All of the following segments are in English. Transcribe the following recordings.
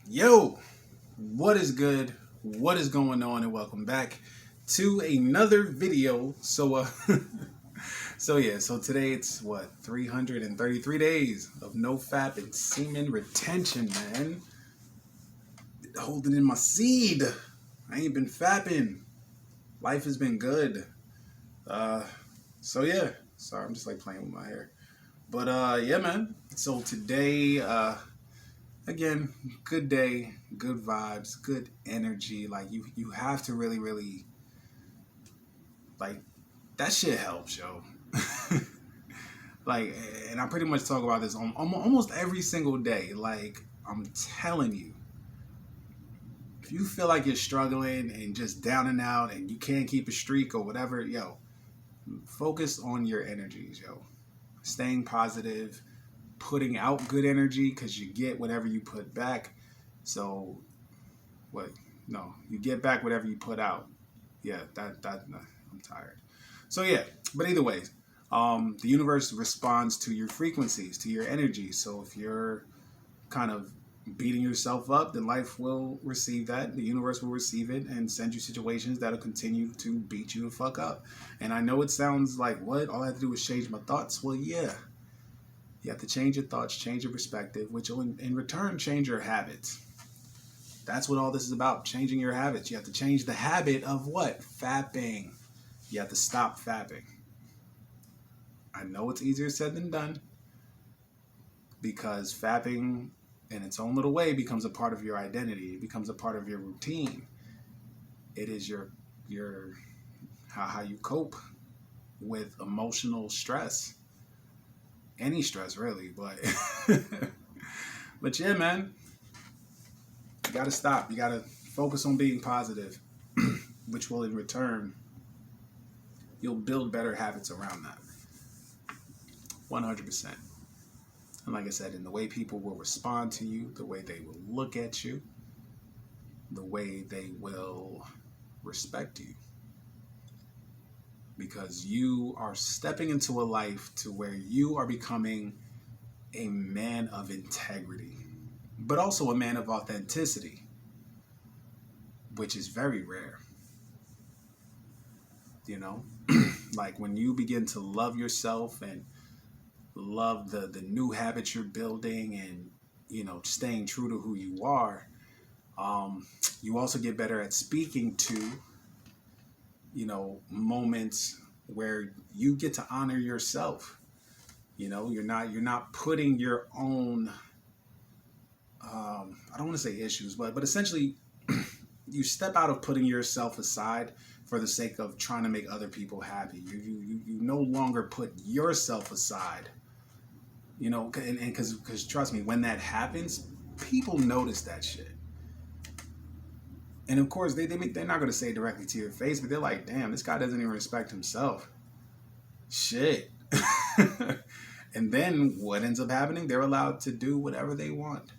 Yo, what is good? What is going on? And welcome back to another video. So today it's what 333 days of no fap and semen retention, man. Holding in my seed. I ain't been fapping. Life has been good. Uh, so yeah. Sorry, I'm just like playing with my hair. But yeah, man. So today, again, good day, good vibes, good energy. Like you have to really like that shit helps, yo. Like, and I pretty much talk about this on almost every single day. Like, I'm telling you, if you feel like you're struggling and just down and out and you can't keep a streak or whatever, yo, focus on your energies, yo. Staying positive, putting out good energy because you get whatever you put back. So what? No, you get back whatever you put out. Yeah, that no, I'm tired. So yeah, but either way, the universe responds to your frequencies, to your energy. So if you're kind of beating yourself up, then life will receive that. The universe will receive it and send you situations that'll continue to beat you the fuck up. And I know it sounds like, what? All I have to do is change my thoughts. Well, yeah. You have to change your thoughts, change your perspective, which will in return change your habits. That's what all this is about, changing your habits. You have to change the habit of what? Fapping. You have to stop fapping. I know it's easier said than done because fapping in its own little way becomes a part of your identity. It becomes a part of your routine. It is your how you cope with emotional stress. Any stress really, but but yeah, man. You gotta stop. You gotta focus on being positive, which will in return you'll build better habits around that. 100%. And like I said, in the way people will respond to you, the way they will look at you, the way they will respect you. Because you are stepping into a life to where you are becoming a man of integrity, but also a man of authenticity, which is very rare. You know, like when you begin to love yourself and love the new habits you're building and, you know, staying true to who you are, you also get better at speaking to, you know, moments where you get to honor yourself. You know, you're not putting your own, I don't want to say issues, but essentially you step out of putting yourself aside for the sake of trying to make other people happy. You no longer put yourself aside. You know, and because trust me, when that happens, people notice that shit. And of course, they're not going to say it directly to your face, but they're like, damn, this guy doesn't even respect himself. Shit. And then what ends up happening? They're allowed to do whatever they want.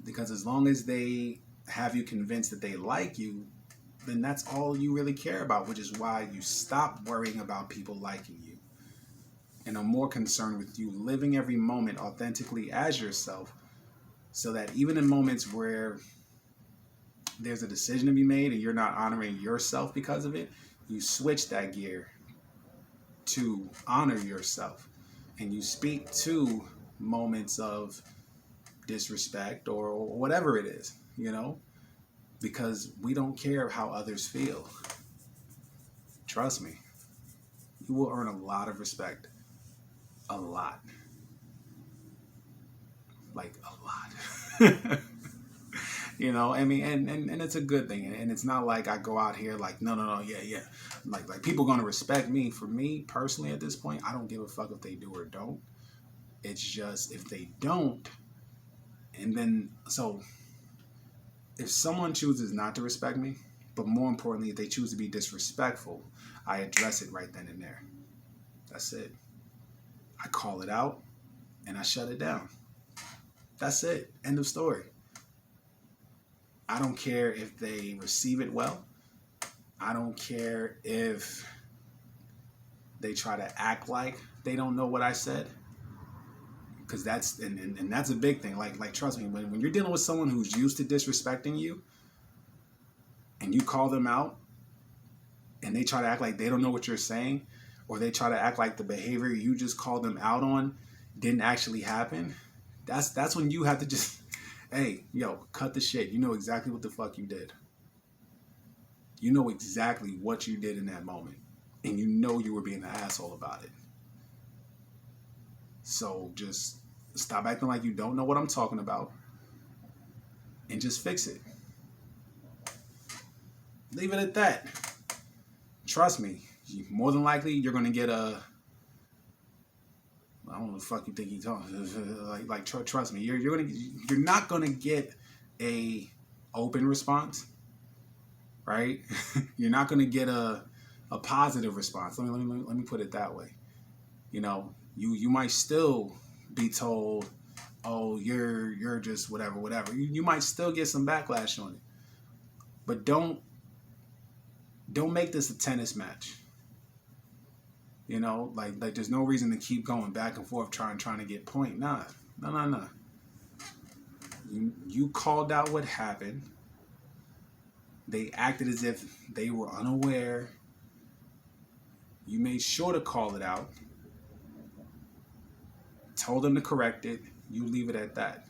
Because as long as they have you convinced that they like you, then that's all you really care about, which is why you stop worrying about people liking you and are more concerned with you living every moment authentically as yourself, so that even in moments where there's a decision to be made and you're not honoring yourself because of it, you switch that gear to honor yourself and you speak to moments of disrespect or whatever it is, you know, because we don't care how others feel. Trust me, you will earn a lot of respect. A lot. Like a lot. You know, I mean, and it's a good thing. And it's not like I go out here like, no, yeah. Like people gonna respect me. For me personally at this point, I don't give a fuck if they do or don't. It's just if they don't, and then so if someone chooses not to respect me, but more importantly, if they choose to be disrespectful, I address it right then and there. That's it. I call it out and I shut it down. That's it. End of story. I don't care if they receive it well. I don't care if they try to act like they don't know what I said. Because that's and that's a big thing. Like trust me, when you're dealing with someone who's used to disrespecting you, and you call them out, and they try to act like they don't know what you're saying, or they try to act like the behavior you just called them out on didn't actually happen, that's when you have to just, hey, yo, cut the shit. You know exactly what the fuck you did. You know exactly what you did in that moment. And you know you were being an asshole about it. So just stop acting like you don't know what I'm talking about and just fix it. Leave it at that. Trust me, more than likely you're gonna get a, I don't know the fuck you think you're talking. Trust me, you're not gonna get a open response, right? You're not gonna get a positive response. Let me put it that way. You know, you might still be told, oh, you're just whatever. You might still get some backlash on it, but don't make this a tennis match. You know, like there's no reason to keep going back and forth trying to get point. Nah. You called out what happened. They acted as if they were unaware. You made sure to call it out. Told them to correct it. You leave it at that.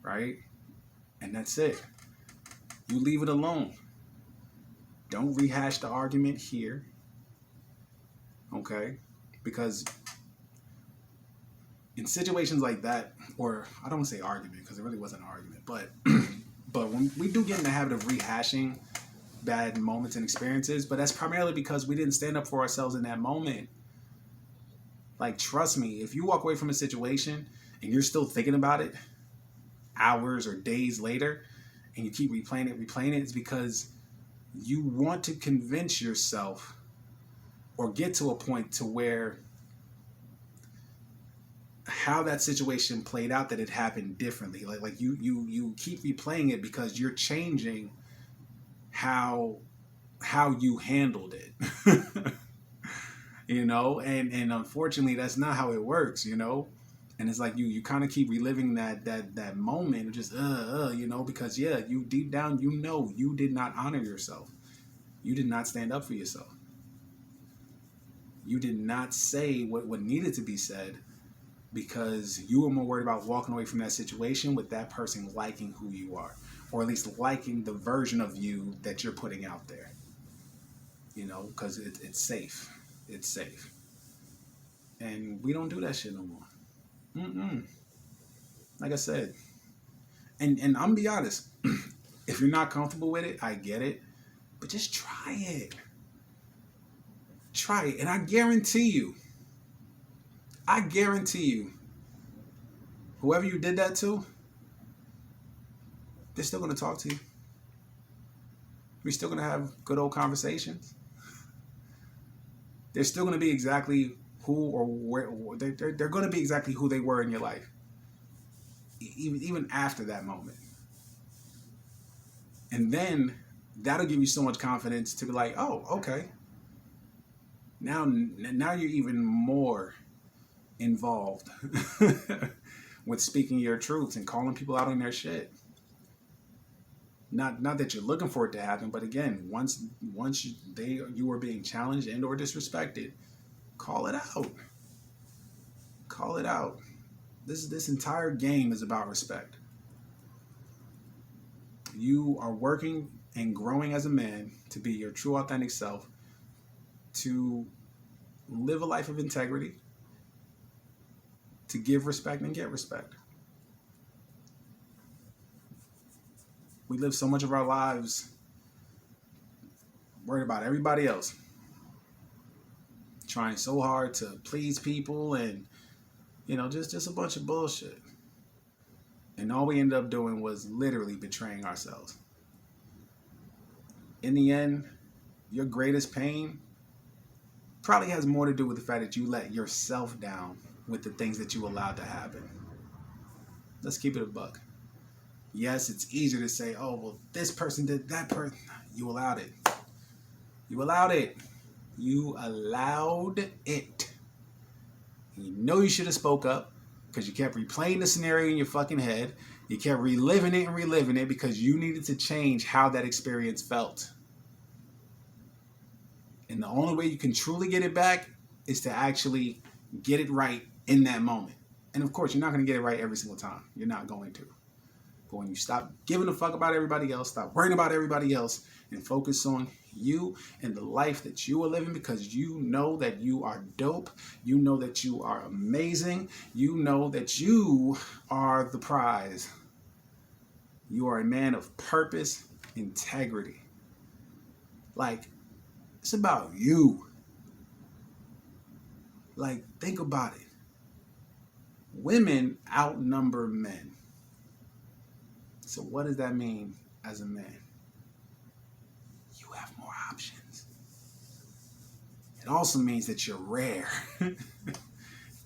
Right? And that's it. You leave it alone. Don't rehash the argument here. Okay? Because in situations like that, or I don't want to say argument because it really wasn't an argument, but when we do get in the habit of rehashing bad moments and experiences, but that's primarily because we didn't stand up for ourselves in that moment. Like, trust me, if you walk away from a situation and you're still thinking about it hours or days later, and you keep replaying it, it's because you want to convince yourself or get to a point to where how that situation played out, that it happened differently. Like you keep replaying it because you're changing how you handled it. You know, and unfortunately that's not how it works, you know. And it's like you kind of keep reliving that moment, just you know, because yeah, you deep down, you know, you did not honor yourself. You did not stand up for yourself. You did not say what needed to be said because you were more worried about walking away from that situation with that person liking who you are, or at least liking the version of you that you're putting out there. You know, because it's safe. It's safe. And we don't do that shit no more. Like I said, and I'm gonna be honest, if you're not comfortable with it, I get it, but just try it. Try it, and I guarantee you, whoever you did that to, they're still gonna talk to you. We're still gonna have good old conversations. They're still gonna be exactly who or where they're gonna be exactly who they were in your life. Even after that moment. And then that'll give you so much confidence to be like, oh, okay. Now you're even more involved with speaking your truths and calling people out on their shit. Not that you're looking for it to happen, but again, once you are being challenged and or disrespected, call it out. Call it out. This entire game is about respect. You are working and growing as a man to be your true authentic self, to live a life of integrity, to give respect and get respect. We live so much of our lives worried about everybody else, trying so hard to please people, and you know, just a bunch of bullshit. And all we ended up doing was literally betraying ourselves. In the end, your greatest pain probably has more to do with the fact that you let yourself down with the things that you allowed to happen. Let's keep it a buck. Yes, it's easier to say, oh, well, this person did that person. You allowed it. You allowed it. You allowed it. And you know you should have spoke up because you kept replaying the scenario in your fucking head. You kept reliving it and reliving it because you needed to change how that experience felt. And the only way you can truly get it back is to actually get it right in that moment. And of course, you're not going to get it right every single time. You're not going to. But when you stop giving a fuck about everybody else, stop worrying about everybody else, and focus on you and the life that you are living, because you know that you are dope. You know that you are amazing. You know that you are the prize. You are a man of purpose, integrity. Like, it's about you. Like, think about it. Women outnumber men. So what does that mean as a man? You have more options. It also means that you're rare.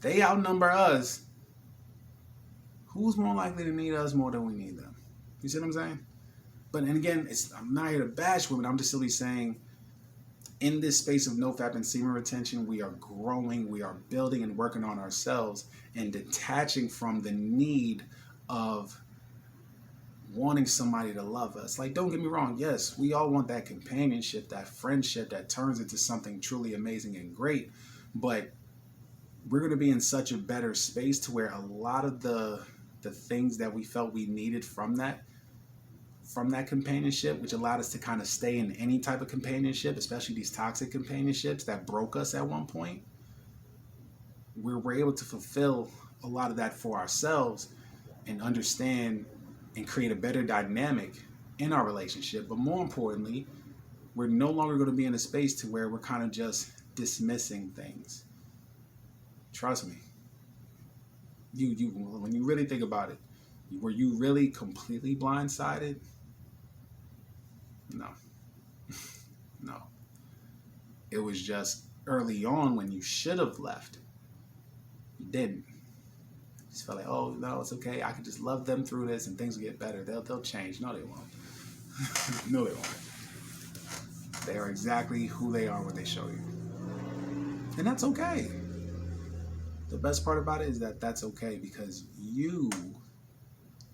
They outnumber us. Who's more likely to need us more than we need them? You see what I'm saying? But and again, I'm not here to bash women. I'm just simply saying, in this space of NoFap and semen retention, we are growing, we are building and working on ourselves and detaching from the need of wanting somebody to love us. Like, don't get me wrong. Yes, we all want that companionship, that friendship that turns into something truly amazing and great. But we're going to be in such a better space to where a lot of the things that we felt we needed from that companionship, which allowed us to kind of stay in any type of companionship, especially these toxic companionships that broke us at one point, we're able to fulfill a lot of that for ourselves and understand and create a better dynamic in our relationship. But more importantly, we're no longer going to be in a space to where we're kind of just dismissing things. Trust me. You when you really think about it, were you really completely blindsided? No. No. It was just early on when you should have left. You didn't. You just felt like, oh, no, it's okay. I can just love them through this and things will get better. They'll change. No, they won't. No, they won't. They are exactly who they are when they show you. And that's okay. The best part about it is that that's okay because you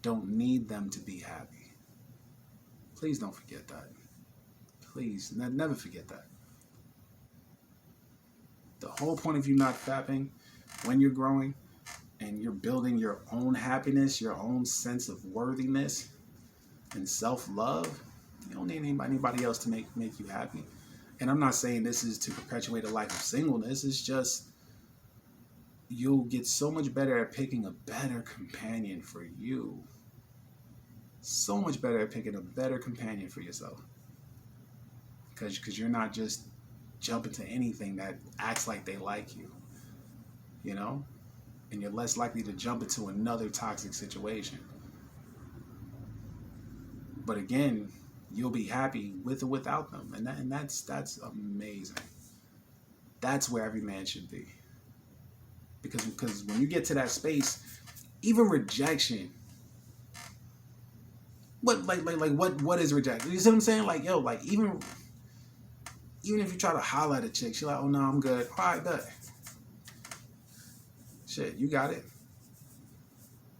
don't need them to be happy. Please don't forget that. Please, never forget that. The whole point of you not fapping when you're growing and you're building your own happiness, your own sense of worthiness and self-love, you don't need anybody else to make you happy. And I'm not saying this is to perpetuate a life of singleness. It's just you'll get so much better at picking a better companion for you. So much better at picking a better companion for yourself. Because you're not just jumping to anything that acts like they like you. You know? And you're less likely to jump into another toxic situation. But again, you'll be happy with or without them. And that's amazing. That's where every man should be. Because when you get to that space, even rejection, what is rejection? You see what I'm saying? Like, yo, like even if you try to holler at a chick, she's like, oh no, I'm good. All right, bet. Shit, you got it.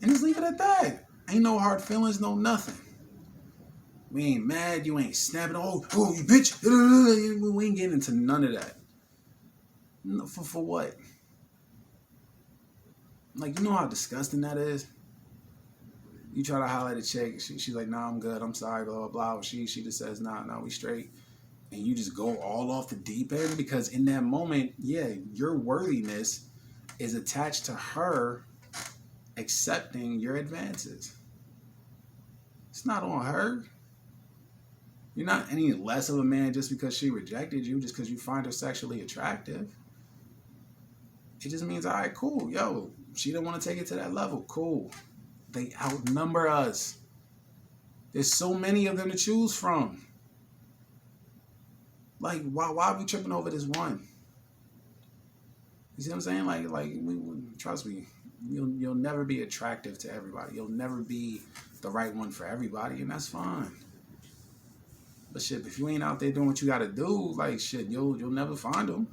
And just leave it at that. Ain't no hard feelings, no nothing. We ain't mad, you ain't snapping, oh you bitch. We ain't getting into none of that. No, for what? Like, you know how disgusting that is? You try to holler at a chick, she's like, nah, I'm good, I'm sorry, blah, blah, blah. She just says, nah, we straight. And you just go all off the deep end because in that moment, yeah, your worthiness is attached to her accepting your advances. It's not on her. You're not any less of a man just because she rejected you, just because you find her sexually attractive. It just means, all right, cool, yo, she don't want to take it to that level, cool. They outnumber us. There's so many of them to choose from. Like, why are we tripping over this one? You see what I'm saying? Like, we trust me, you'll never be attractive to everybody. You'll never be the right one for everybody, and that's fine. But shit, if you ain't out there doing what you got to do, like shit, you'll never find them.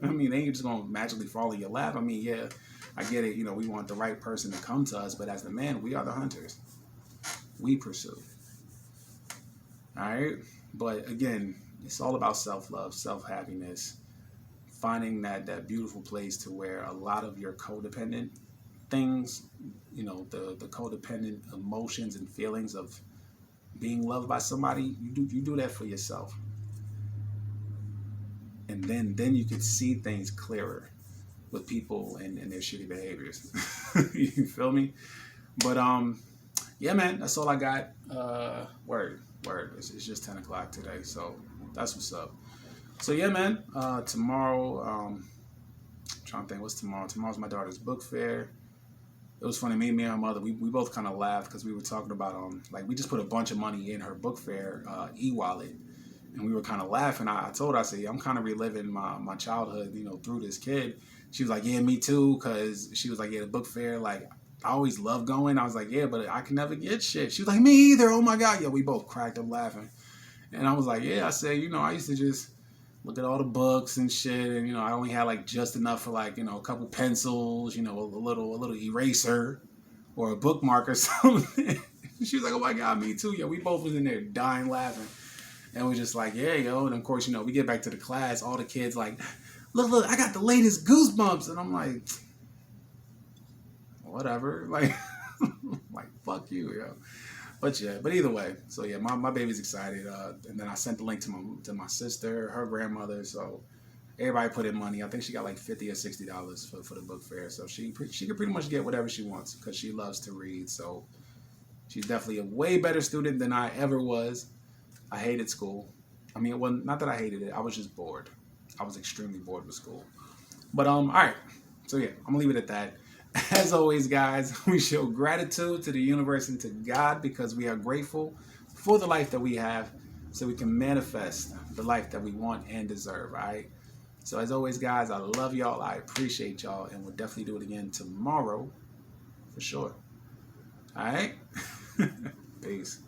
I mean, they ain't just gonna magically fall in your lap. I mean, yeah, I get it. You know, we want the right person to come to us, but as the man, we are the hunters. We pursue. All right, but again, it's all about self-love, self-happiness, finding that beautiful place to where a lot of your codependent things, you know, the codependent emotions and feelings of being loved by somebody, you do that for yourself, and then you can see things clearer with people and their shitty behaviors. You feel me? But yeah, man, that's all I got. Word. It's just 10 o'clock today, so that's what's up. So yeah, man. Tomorrow, I'm trying to think, what's tomorrow? Tomorrow's my daughter's book fair. It was funny, me and her mother, we both kind of laughed because we were talking about, like, we just put a bunch of money in her book fair e-wallet, and we were kind of laughing. I told her, I said, yeah, I'm kind of reliving my childhood, you know, through this kid. She was like, yeah, me too, because she was like, yeah, the book fair, like, I always loved going. I was like, yeah, but I can never get shit. She was like, me either. Oh my God. Yeah, we both cracked up laughing. And I was like, yeah, I said, you know, I used to just look at all the books and shit, and you know, I only had like just enough for like, you know, a couple pencils, you know, a little eraser or a bookmark or something. She was like, oh my God, me too. Yeah, we both was in there dying laughing, and we're just like, yeah, yo. And of course, you know, we get back to the class, all the kids like, look, I got the latest Goosebumps, and I'm like, whatever, like, like fuck you, yo. But yeah, but either way, so yeah, my baby's excited, and then I sent the link to my sister, her grandmother, so everybody put in money. I think she got like $50 or $60 for the book fair, so she could pretty much get whatever she wants because she loves to read. So she's definitely a way better student than I ever was. I hated school. I mean, well, not that I hated it. I was just bored. I was extremely bored with school. But all right. So yeah, I'm gonna leave it at that. As always, guys, we show gratitude to the universe and to God because we are grateful for the life that we have so we can manifest the life that we want and deserve, all right? So as always, guys, I love y'all. I appreciate y'all, and we'll definitely do it again tomorrow for sure. All right? Peace.